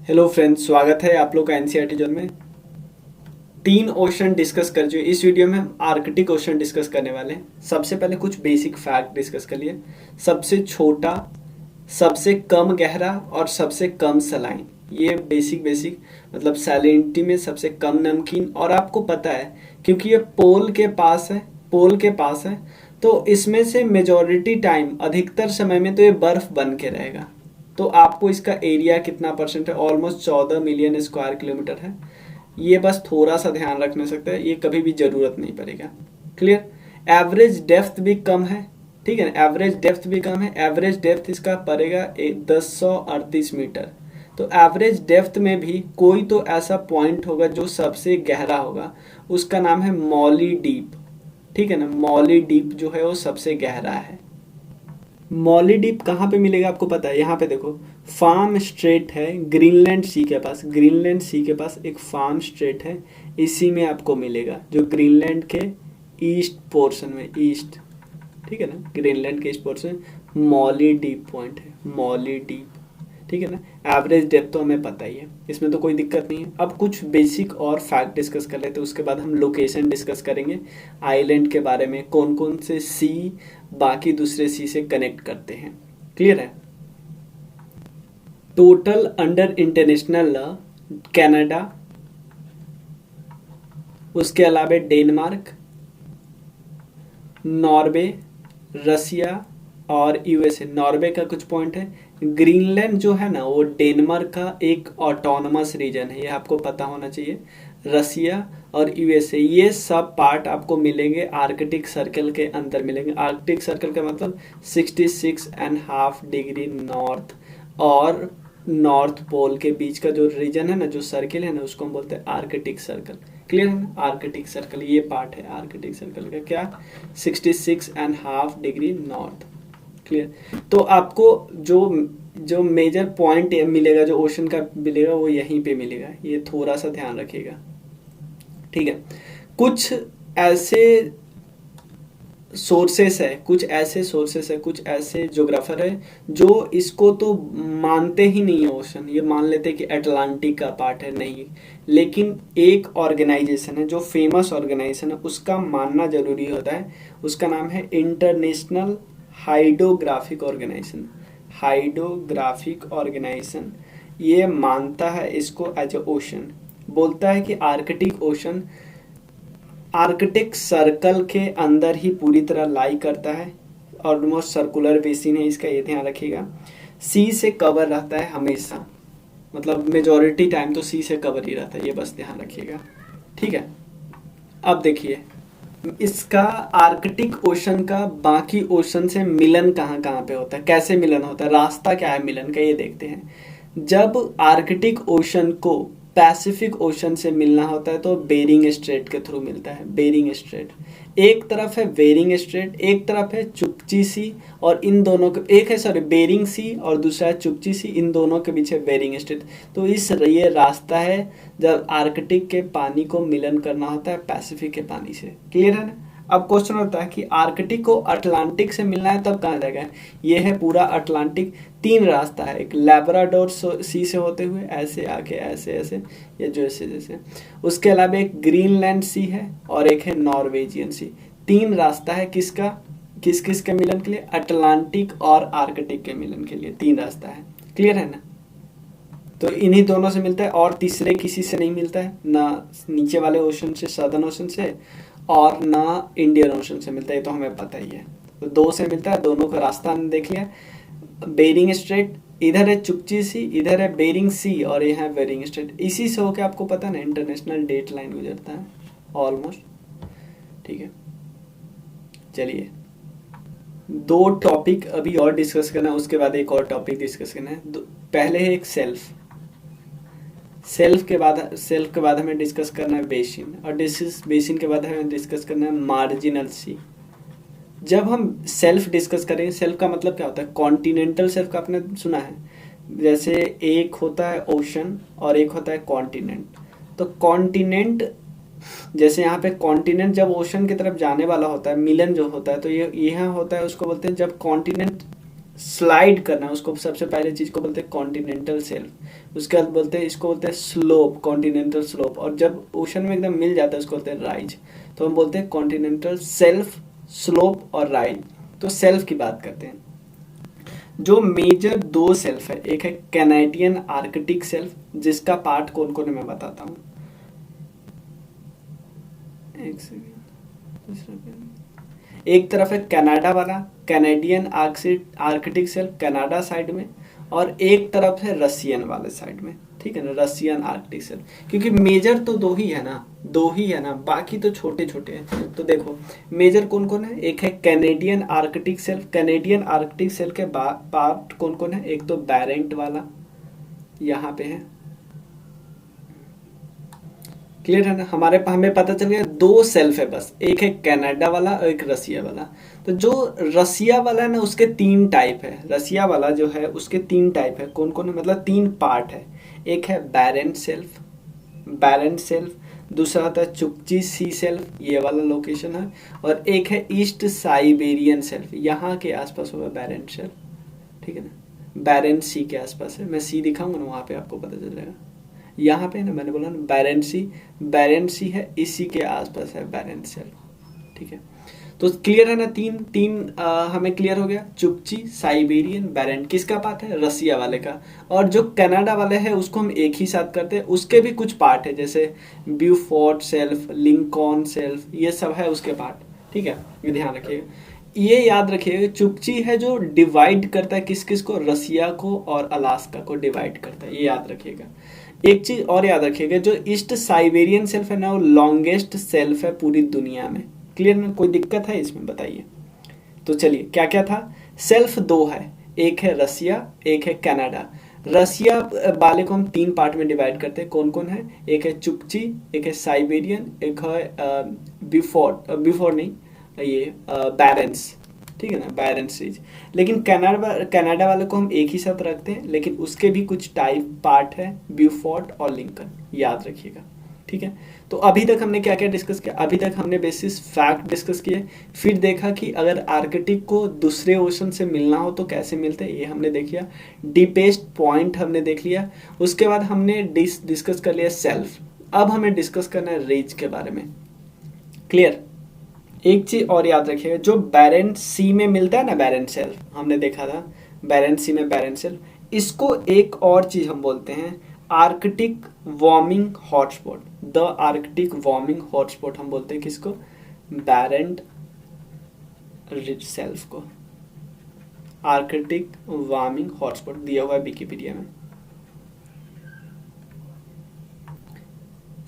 Hello friends, स्वागत है आप लोग का एनसीईआरटी जोन में। तीन ओशन डिस्कस कर चुके। इस वीडियो में हम आर्कटिक ओशन डिस्कस करने वाले हैं। सबसे पहले कुछ बेसिक फैक्ट डिस्कस कर लिए। सबसे छोटा, सबसे कम गहरा और सबसे कम सलाइन। ये बेसिक बेसिक मतलब सैलिनिटी में सबसे कम नमकीन। और आपको पता है क्योंकि ये पोल के पास है तो इसमें से मेजॉरिटी टाइम, अधिकतर समय में तो ये बर्फ बन के रहेगा। तो आपको इसका एरिया कितना परसेंट है? ऑलमोस्ट 14 मिलियन स्क्वायर किलोमीटर है। ये बस थोड़ा सा ध्यान रखने सकते हैं, ये कभी भी जरूरत नहीं पड़ेगा। क्लियर। एवरेज डेप्थ भी कम है, ठीक है ना। एवरेज डेप्थ भी कम है। एवरेज डेप्थ इसका पड़ेगा 1038 मीटर। तो एवरेज डेप्थ में भी कोई तो ऐसा पॉइंट होगा जो सबसे गहरा होगा, उसका नाम है मॉली डीप, ठीक है ना। मॉली डीप जो है वो सबसे गहरा है। मॉली डीप कहाँ पे मिलेगा आपको पता है? यहाँ पे देखो, फार्म स्ट्रेट है ग्रीनलैंड सी के पास। ग्रीनलैंड सी के पास एक फार्म स्ट्रेट है, इसी में आपको मिलेगा, जो ग्रीनलैंड के ईस्ट पोर्शन में, ईस्ट, ठीक है ना। ग्रीनलैंड के east portion Molly deep point है, मॉली डीप, ठीक है ना। एवरेज डेप्थ तो हमें पता ही है, इसमें तो कोई दिक्कत नहीं है। अब कुछ बेसिक और फैक्ट डिस्कस कर लेते हैं, उसके बाद हम लोकेशन डिस्कस करेंगे, आइलैंड के बारे में, कौन कौन से सी बाकी दूसरे सी से कनेक्ट करते हैं। क्लियर है। Total under international law Canada, उसके अलावा डेनमार्क, नॉर्वे, रसिया और यूएसए। नॉर्वे का कुछ पॉइंट है। ग्रीनलैंड जो है ना वो डेनमार्क का एक ऑटोनमस रीजन है, ये आपको पता होना चाहिए। रसिया और यूएसए ये सब पार्ट आपको मिलेंगे आर्कटिक सर्कल के अंदर मिलेंगे। आर्कटिक सर्कल का मतलब 66.5 डिग्री नॉर्थ और नॉर्थ पोल के बीच का जो रीजन है ना, जो सर्किल है ना, उसको हम बोलते हैं आर्कटिक सर्कल। क्लियर है ना। आर्कटिक सर्कल ये पार्ट है आर्कटिक सर्कल का, क्या? 66.5 डिग्री नॉर्थ। क्लियर। तो आपको जो जो मेजर पॉइंट मिलेगा, जो ओशन का मिलेगा, वो यहीं पे मिलेगा, ये थोड़ा सा ध्यान रखिएगा, ठीक है। कुछ ऐसे सोर्सेस है, कुछ ऐसे ज्योग्राफर है जो इसको तो मानते ही नहीं है ओशन, ये मान लेते हैं कि अटलांटिक का पार्ट है, नहीं। लेकिन एक ऑर्गेनाइजेशन है जो फेमस ऑर्गेनाइजेशन है, उसका मानना जरूरी होता है। उसका नाम है international hydrographic organisation. Hydrographic organisation ये मानता है इसको एज ए ओशन, बोलता है कि आर्कटिक ओशन आर्कटिक सर्कल के अंदर ही पूरी तरह लाई करता है। ऑलमोस्ट सर्कुलर बेसिन है इसका, ये ध्यान रखिएगा। सी से कवर रहता है हमेशा, मतलब मेजॉरिटी टाइम तो सी से कवर ही रहता है, ये बस ध्यान रखिएगा, ठीक है। अब देखिए इसका आर्कटिक ओशन का बाकी ओशन से मिलन कहाँ कहाँ पे होता है, कैसे मिलन होता है, रास्ता क्या है मिलन का, ये देखते हैं। जब आर्कटिक ओशन को पैसिफिक ओशन से मिलना होता है तो बेरिंग स्ट्रेट के थ्रू मिलता है। बेरिंग स्ट्रेट, एक तरफ है बेरिंग स्ट्रेट, एक तरफ है चुपची सी, और इन दोनों के एक है, सॉरी, बेरिंग सी और दूसरा है चुपची सी, इन दोनों के बीच है बेरिंग स्ट्रेट। तो इस ये रास्ता है जब आर्कटिक के पानी को मिलन करना होता है पैसिफिक के पानी से। क्लियर है ना। अब क्वेश्चन होता है कि आर्कटिक को अटलांटिक से मिलना है तब कहाँ जाएगा? ये है पूरा अटलांटिक। तीन रास्ता है, एक लैब्राडोर सी से होते हुए ऐसे आके ऐसे ऐसे, या जो ऐसे जैसे, उसके अलावा एक ग्रीनलैंड सी है और एक है नॉर्वेजियन सी। तीन रास्ता है किसका, किस किस के मिलन के लिए? अटलांटिक और आर्कटिक के मिलन के लिए तीन रास्ता है। क्लियर है ना। तो इन्हीं दोनों से मिलता है और तीसरे किसी से नहीं मिलता है, ना नीचे वाले ओशन से, सदर्न ओशन से, और ना इंडियन ओशन से मिलता है, ये तो हमें पता ही है। तो दो से मिलता है, दोनों का रास्ता हमने देख लिया। बेरिंग स्ट्रेट, इधर है चुपची सी, इधर है बेरिंग सी, और ये है बेरिंग स्ट्रेट। इसी से होके आपको पता ना इंटरनेशनल डेट लाइन गुजरता है ऑलमोस्ट, ठीक है। चलिए दो टॉपिक अभी और डिस्कस करना है, उसके बाद एक और टॉपिक डिस्कस करना है। पहले है एक सेल्फ, सेल्फ के बाद हमें डिस्कस करना है बेसिन, और बेसिन के बाद हमें डिस्कस करना है मार्जिनल सी। जब हम सेल्फ डिस्कस करेंगे, सेल्फ का मतलब क्या होता है? कॉन्टिनेंटल सेल्फ का आपने सुना है, जैसे एक होता है ओशन और एक होता है कॉन्टिनेंट। तो कॉन्टिनेंट, जैसे यहाँ पे कॉन्टिनेंट जब ओशन की तरफ जाने वाला होता है, मिलन जो होता है, तो ये यहाँ होता है, उसको बोलते हैं जब कॉन्टिनेंट स्लाइड करना, उसको सबसे पहले चीज को बोलते हैं कॉन्टिनेंटल शेल्फ। उसके बाद बोलते हैं, इसको बोलते हैं स्लोप, कॉन्टिनेंटल स्लोप। और जब ओशन में एकदम मिल जाता है उसको बोलते हैं राइज। तो हम बोलते हैं कॉन्टिनेंटल शेल्फ, स्लोप और राइज। तो शेल्फ की बात करते हैं। जो मेजर दो शेल्फ है, एक है कैनेडियन आर्कटिक शेल्फ, जिसका पार्ट कौन कौन है मैं बताता हूँ। एक सेकेंड, एक तरफ है कनाडा वाला, Canadian Arctic shelf Canada side में, और एक तरफ है रशियन वाले साइड में, ठीक है ना, रशियन आर्कटिक शेल्फ। क्योंकि मेजर तो दो ही है ना, दो ही है ना, बाकी तो छोटे छोटे हैं। तो देखो मेजर कौन कौन है, एक है Canadian Arctic shelf. Canadian Arctic shelf के पार्ट कौन कौन है, एक तो बैरेंट वाला यहाँ पे है, क्लियर है ना। हमें पता चल गया दो सेल्फ है बस, एक है कनाडा वाला और एक रसिया वाला। तो जो रसिया वाला है ना, उसके तीन टाइप है। रसिया वाला जो है उसके तीन टाइप है, कौन कौन है, मतलब तीन पार्ट है। एक है बैरेंट सेल्फ, बैरेंट सेल्फ। दूसरा होता है चुकची सी सेल्फ, ये वाला लोकेशन है। और एक है ईस्ट साइबेरियन सेल्फ, यहाँ के आसपास होगा बैरेंट सेल्फ, ठीक है ना। बैरेंट सी के आसपास है, मैं सी दिखाऊंगा ना, वहाँ पे आपको पता चल जाएगा। यहाँ पे ना मैंने बोला ना बैरेंट सी है, इसी के आसपास है बैरेंट सेल्फ, ठीक है। तो क्लियर है ना, तीन तीन हमें क्लियर हो गया। चुकची, साइबेरियन, बैरेंट किसका पार्ट है, रसिया वाले का। और जो कनाडा वाले है उसको हम एक ही साथ करते हैं, उसके भी कुछ पार्ट है, जैसे ब्यूफोर्ट सेल्फ, लिंकॉन सेल्फ, ये सब है उसके पार्ट, ठीक है। ये ध्यान रखिएगा, ये याद रखिएगा। चुकची है जो डिवाइड करता है किस किस को, रसिया को और अलास्का को डिवाइड करता है, ये याद रखिएगा। एक चीज और याद रखिएगा, जो ईस्ट साइबेरियन सेल्फ है ना, वो लॉन्गेस्ट सेल्फ है पूरी दुनिया में। क्लियर ना, कोई दिक्कत है इसमें बताइए। तो चलिए क्या क्या था, सेल्फ दो है, एक है रसिया, एक है कनाडा। रसिया वाले को हम तीन पार्ट में डिवाइड करते हैं, कौन कौन है, एक है चुकची, एक है साइबेरियन, एक है बिफोर नहीं, ये बैरेंस, ठीक है ना, बैरेंट सीज। लेकिन कनाडा वाले को हम एक ही साथ रखते हैं, लेकिन उसके भी कुछ टाइप पार्ट है, ब्यूफोर्ट और लिंकन, याद रखिएगा, ठीक है। तो अभी तक हमने क्या क्या डिस्कस किया, अभी तक हमने बेसिस फैक्ट डिस्कस किए, फिर देखा कि अगर आर्कटिक को दूसरे ओशन से मिलना हो तो कैसे मिलते हैं, ये हमने देख लिया। डीपेस्ट पॉइंट हमने देख लिया। उसके बाद हमने डिस्कस कर लिया सेल्फ। अब हमें डिस्कस करना है रीच के बारे में, क्लियर। एक चीज और याद रखिएगा, जो बैरेंट सी में मिलता है ना, बैरेंट सेल्फ हमने देखा था, बैरेंट सी में बैरेंट सेल्फ, इसको एक और चीज हम बोलते हैं Arctic warming hotspot. The Arctic warming hotspot हम बोलते हैं किसको, बैरेंट सेल्फ को, आर्कटिक वार्मिंग हॉटस्पॉट दिया हुआ है विकिपीडिया में।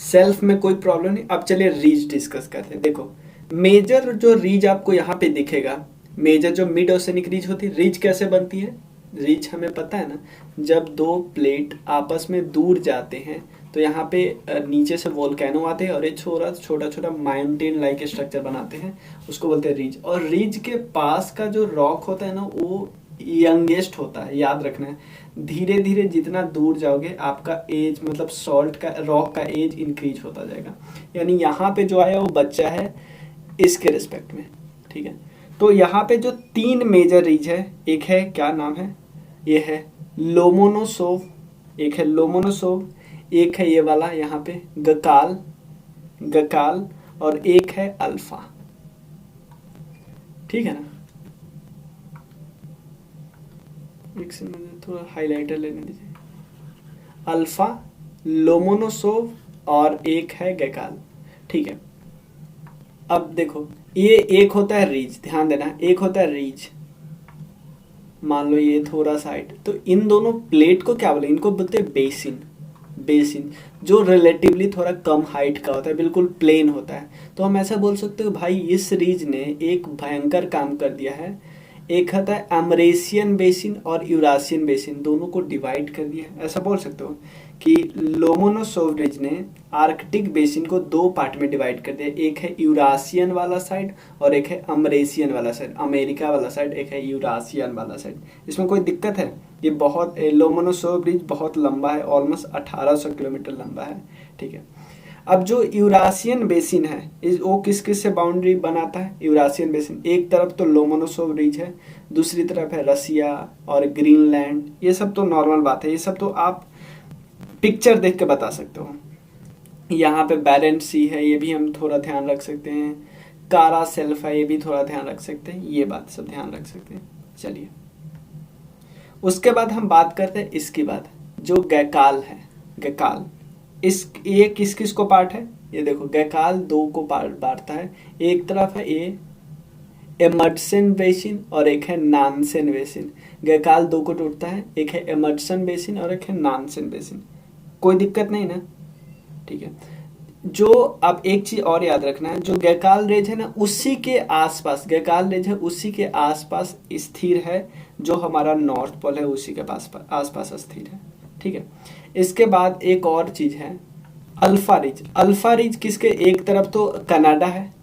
सेल्फ में कोई प्रॉब्लम नहीं। अब चलिए रीज डिस्कस करते हैं। देखो मेजर जो रीज आपको यहाँ पे दिखेगा, मेजर जो मिड ओशनिक रीज होती है, रीज कैसे बनती है, रीज हमें पता है ना, जब दो प्लेट आपस में दूर जाते हैं तो यहाँ पे नीचे से वोल्केनो आते हैं और एक छोटा छोटा माउंटेन लाइक स्ट्रक्चर बनाते हैं, उसको बोलते हैं रीज। और रीज के पास का जो रॉक होता है ना, वो यंगेस्ट होता है, याद रखना है। धीरे धीरे जितना दूर जाओगे आपका एज, मतलब सॉल्ट का, रॉक का एज इंक्रीज होता जाएगा। यानी यहाँ पे जो आया वो बच्चा है इसके रिस्पेक्ट में, ठीक है। तो यहाँ पे जो तीन मेजर रीज है, एक है क्या नाम है, ये है लोमोनोसोव, एक है लोमोनोसोव, एक है ये वाला यहाँ पे गकाल, और एक है अल्फा, ठीक है ना। एक से मुझे थोड़ा हाइलाइटर लेने दीजिए, अल्फा, लोमोनोसोव और एक है गकाल, ठीक है। अब देखो ये एक होता है रीज, ध्यान देना, एक होता है रीज, मान लो ये थोड़ा साइड, तो इन दोनों प्लेट को क्या बोले, इनको बोलते हैं बेसिन। बेसिन जो रिलेटिवली थोड़ा कम हाइट का होता है, बिल्कुल प्लेन होता है। तो हम ऐसा बोल सकते हो भाई इस रीज ने एक भयंकर काम कर दिया है, एक होता है अमरेशियन बेसिन और यूरासियन बेसिन, दोनों को डिवाइड कर दिया है। ऐसा बोल सकते हो कि लोमोनोसोव रिज ने आर्कटिक बेसिन को दो पार्ट में डिवाइड कर दिया, एक है यूरासियन वाला साइड और एक है अमरेशियन वाला साइड, अमेरिका वाला साइड, एक है यूरासियन वाला साइड। इसमें कोई दिक्कत है, ये बहुत, लोमोनोसोव रिज बहुत लंबा है, ऑलमोस्ट 1800 किलोमीटर लंबा है, ठीक है। अब जो यूरासियन बेसिन है वो किस किस से बाउंड्री बनाता है, यूरासियन बेसिन एक तरफ तो लोमोनोसोव रिज है, दूसरी तरफ है रसिया और ग्रीनलैंड। ये सब तो नॉर्मल बात है, ये सब तो आप पिक्चर देख के बता सकते हो। यहाँ पे बैरेंट सी है, ये भी हम थोड़ा ध्यान रख सकते हैं। कारा सेल्फ है, ये भी थोड़ा ध्यान रख सकते हैं, ये बात सब ध्यान रख सकते हैं। चलिए उसके बाद हम बात करते हैं इसकी बात, जो गैकाल है। गैकाल इस ये किस किस को पार्ट है, ये देखो गैकाल दो को पार्ट बांटता है। एक तरफ है ये एमर्सन बेसिन और एक है नानसेन बेसिन। गैकाल दो को टूटता है, एक है एमर्सन बेसिन और एक है नानसेन बेसिन। कोई दिक्कत नहीं ना, ठीक है। जो अब एक चीज और याद रखना है, जो गैकाल रेंज है ना उसी के आसपास, गैकाल रेंज है उसी के आसपास स्थिर है, जो हमारा नॉर्थ पोल है उसी के पास आसपास स्थिर है, ठीक है। इसके बाद एक और चीज है अल्फा रिज। अल्फा रिज किसके, एक तरफ तो कनाडा है,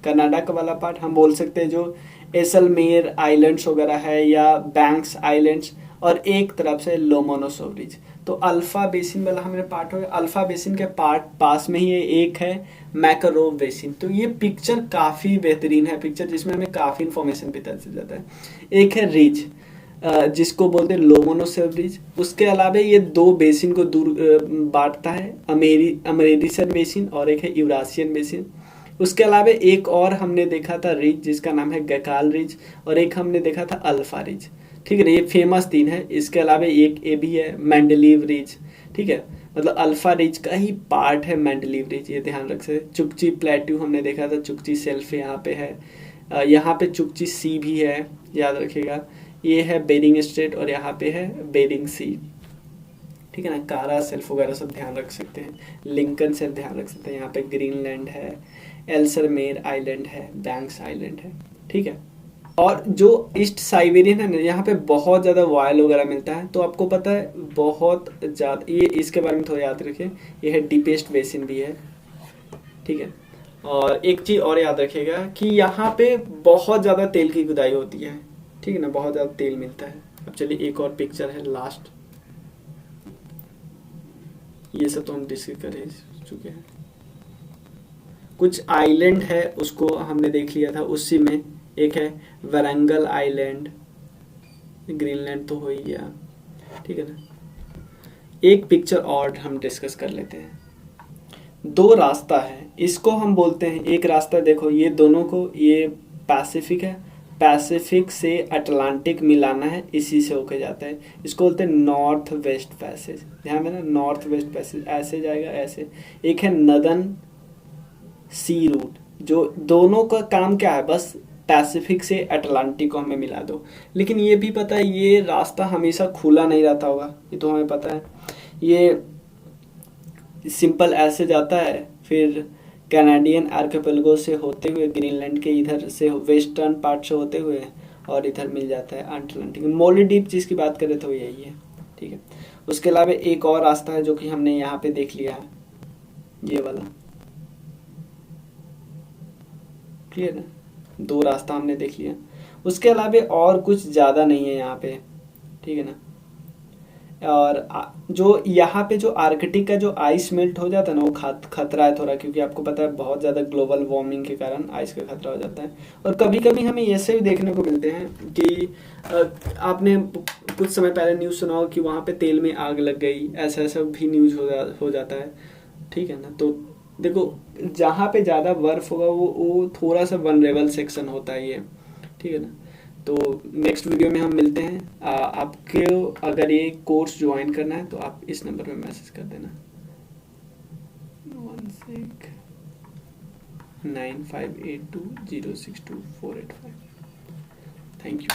कनाडा का वाला पार्ट हम बोल सकते हैं, जो एसलमेर आइलैंड्स वगैरह है या बैंक्स आइलैंड्स, और एक तरफ से लोमोनोसोव रिज। तो अल्फा बेसिन वाला हमारे पार्ट हो गया। अल्फा बेसिन के पार्ट पास में ही एक है मैकरोव बेसिन। तो ये पिक्चर काफी बेहतरीन है, पिक्चर जिसमें हमें काफी इंफॉर्मेशन पता चल जाता है। एक है रिज जिसको बोलते हैं लोमोनोसोव रिज। उसके अलावा ये दो बेसिन को दूर बांटता है, अमेरिकन बेसिन और एक है यूरासियन बेसिन। उसके अलावा एक और हमने देखा था रिज जिसका नाम है गैकाल रिज, और एक हमने देखा था अल्फा रिज, ठीक है ना। ये फेमस तीन है। इसके अलावा एक ये भी है मेंडलीव रिज, ठीक है, मतलब अल्फा रिज का ही पार्ट है मेंडलीव रिज, ये ध्यान रख सकते। चुकची प्लेट्यू हमने देखा था, चुकची सेल्फ यहाँ पे है, यहाँ पे चुकची सी भी है, याद रखिएगा। ये है बेरिंग स्ट्रेट और यहाँ पे है बेरिंग सी, ठीक है ना। कारा सेल्फ वगैरह सब ध्यान रख सकते हैं, लिंकन सेल्फ ध्यान रख सकते हैं। यहाँ पे ग्रीनलैंड है, एल्सरमेर आइलैंड है, बैंक्स आइलैंड है, ठीक है। और जो ईस्ट साइबेरियन है ना, यहाँ पे बहुत ज़्यादा वायल वगैरह मिलता है, तो आपको पता है बहुत ज़्यादा, ये इसके बारे में थोड़ा याद रखिए। ये है डीपेस्ट बेसिन भी है, ठीक है। और एक चीज़ और याद रखिएगा कि यहाँ पे बहुत ज़्यादा तेल की खुदाई होती है, ठीक है ना, बहुत ज़्यादा तेल मिलता है। अब चलिए एक और पिक्चर है लास्ट, ये सब तो हम डिस्कस कर चुके हैं। कुछ आइलैंड है उसको हमने देख लिया था, उसी में एक है वारंगल आइलैंड, ग्रीनलैंड तो हो ही गया, ठीक है ना। एक पिक्चर और हम डिस्कस कर लेते हैं। दो रास्ता है, इसको हम बोलते हैं, एक रास्ता देखो ये दोनों को, ये पैसिफिक है, पैसिफिक से अटलांटिक मिलाना है, इसी से होके जाता है, इसको बोलते हैं नॉर्थ वेस्ट पैसेज। ध्यान देना, नॉर्थ वेस्ट पैसेज ऐसे जाएगा ऐसे। एक है नदन सी रूट, जो दोनों का काम क्या है, बस पैसिफिक से अटलांटिक को हमें मिला दो। लेकिन ये भी पता है ये रास्ता हमेशा खुला नहीं रहता होगा, ये तो हमें पता है। ये सिंपल ऐसे जाता है, फिर कैनेडियन आर्किपेलगो से होते हुए ग्रीनलैंड के इधर से वेस्टर्न पार्ट से होते हुए और इधर मिल जाता है अटलांटिक। मोलिडीप जिसकी बात करें तो यही है, ठीक है। उसके अलावा एक और रास्ता है जो कि हमने यहाँ पे देख लिया है, ये वाला, क्लियर है। दो रास्ता हमने देख लिया, उसके अलावा और कुछ ज़्यादा नहीं है यहाँ पे, ठीक है ना। और जो यहाँ पे जो आर्कटिक का जो आइस मेल्ट हो जाता है ना, वो खतरा है थोड़ा, क्योंकि आपको पता है बहुत ज़्यादा ग्लोबल वार्मिंग के कारण आइस का खतरा हो जाता है। और कभी कभी हमें ऐसे भी देखने को मिलते हैं कि आपने कुछ समय पहले न्यूज़ सुना हो कि वहाँ पे तेल में आग लग गई, ऐसा ऐसा भी न्यूज़ हो जाता है, ठीक है ना। तो देखो जहाँ पे ज़्यादा बर्फ होगा वो थोड़ा सा वनरेबल सेक्शन होता है ये, ठीक है ना। तो नेक्स्ट वीडियो में हम मिलते हैं। आपको अगर ये कोर्स ज्वाइन करना है तो आप इस नंबर पे मैसेज कर देना 9582062485। Thank you.